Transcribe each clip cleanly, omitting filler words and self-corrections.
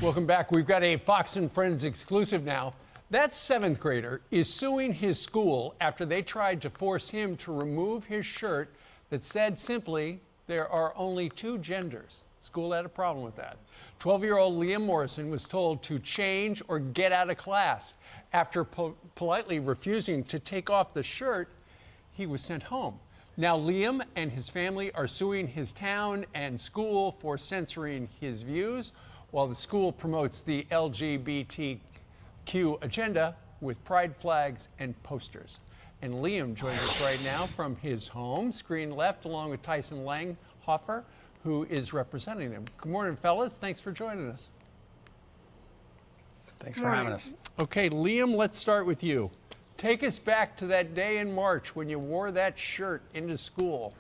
Welcome back. We've got a Fox and Friends exclusive now. That seventh grader is suing his school after they tried to force him to remove his shirt that said simply, there are only two genders. School had a problem with that. 12-year-old Liam Morrison was told to change or get out of class. After politely refusing to take off the shirt, he was sent home. Now Liam and his family are suing his town and school for censoring his views, while the school promotes the LGBTQ agenda with pride flags and posters. And Liam joins us right now from his home, screen left, along with Tyson Langhofer, who is representing him. Good morning, fellas. Thanks for joining us. Thanks for having us. Okay, Liam, let's start with you. Take us back to that day in March when you wore that shirt into school.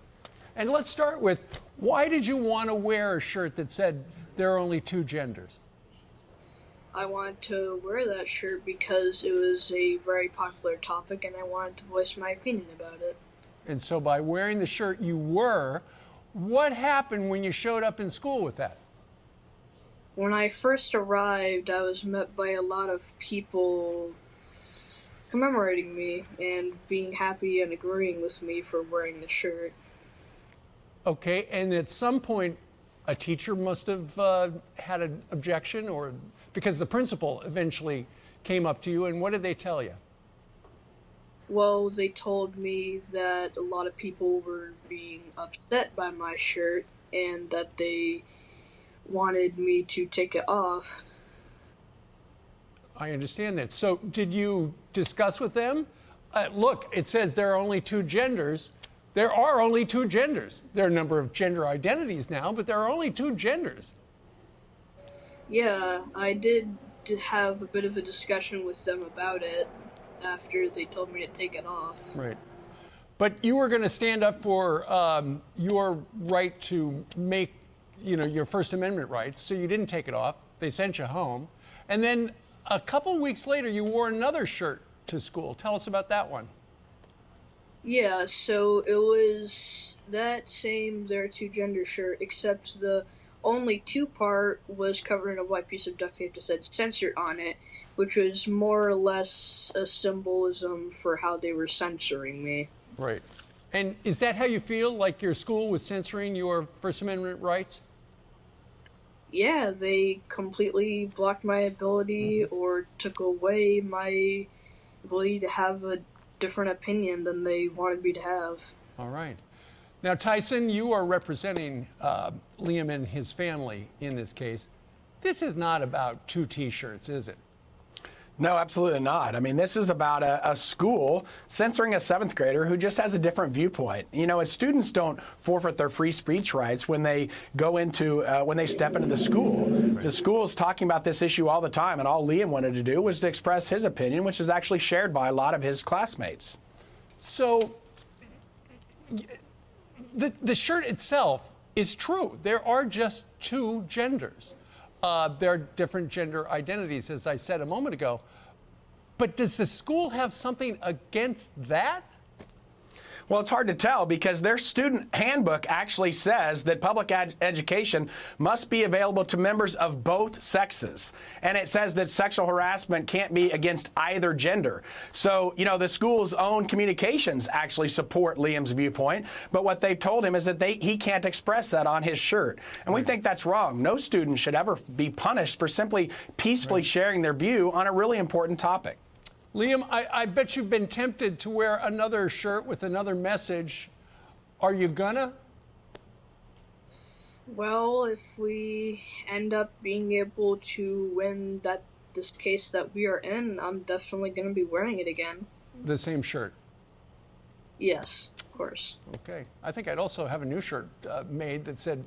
And let's start with, why did you want to wear a shirt that said there are only two genders? I wanted to wear that shirt because it was a very popular topic and I wanted to voice my opinion about it. And so by wearing the shirt you were, what happened when you showed up in school with that? When I first arrived, I was met by a lot of people commemorating me and being happy and agreeing with me for wearing the shirt. Okay, and at some point, a teacher must have had an objection, or because the principal eventually came up to you, and what did they tell you? Well, they told me that a lot of people were being upset by my shirt and that they wanted me to take it off. I understand that. So did you discuss with them? Look, it says there are only two genders. There are only two genders. There are a number of gender identities now, but there are only two genders. Yeah, I did have a bit of a discussion with them about it after they told me to take it off. Right. But you were going to stand up for your right to make, your First Amendment rights, so you didn't take it off. They sent you home. And then a couple weeks later, you wore another shirt to school. Tell us about that one. Yeah, so it was that same there are two gender shirt, except the only two part was covered in a white piece of duct tape that said censored on it, which was more or less a symbolism for how they were censoring me. Right. And is that how you feel, like your school was censoring your First Amendment rights? Yeah, they completely blocked my ability or took away my ability to have a different opinion than they wanted me to have. All right. Now, Tyson, you are representing Liam and his family in this case. This is not about two T-shirts, is it? No, absolutely not. I mean, this is about a school censoring a seventh grader who just has a different viewpoint. Students don't forfeit their free speech rights when they go into, when they step into the school. Right. The school is talking about this issue all the time, and all Liam wanted to do was to express his opinion, which is actually shared by a lot of his classmates. So, the shirt itself is true. There are just two genders. There are different gender identities, as I said a moment ago. But does the school have something against that? Well, it's hard to tell because their student handbook actually says that public education must be available to members of both sexes. And it says that sexual harassment can't be against either gender. So, the school's own communications actually support Liam's viewpoint. But what they've told him is that he can't express that on his shirt. And we think that's wrong. No student should ever be punished for simply peacefully sharing their view on a really important topic. Liam, I bet you've been tempted to wear another shirt with another message. Are you gonna? Well, if we end up being able to win this case that we are in, I'm definitely going to be wearing it again. The same shirt? Yes, of course. Okay. I think I'd also have a new shirt made that said,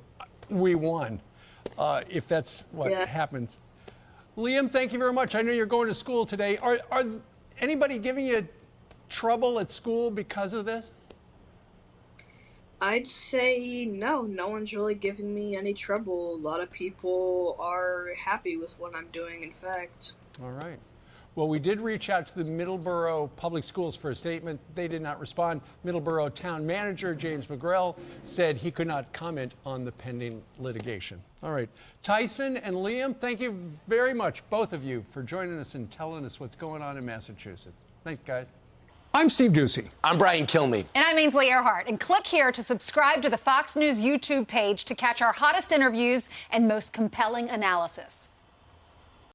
"We won," if that's what happens. Liam, thank you very much. I know you're going to school today. Are anybody giving you trouble at school because of this? I'd say no. No one's really giving me any trouble. A lot of people are happy with what I'm doing, in fact. All right. Well, we did reach out to the Middleborough Public Schools for a statement. They did not respond. Middleborough Town Manager James McGrell said he could not comment on the pending litigation. All right, Tyson and Liam, thank you very much, both of you, for joining us and telling us what's going on in Massachusetts. Thanks, guys. I'm Steve Ducey. I'm Brian Kilmeade. And I'm Ainsley Earhart. And click here to subscribe to the Fox News YouTube page to catch our hottest interviews and most compelling analysis.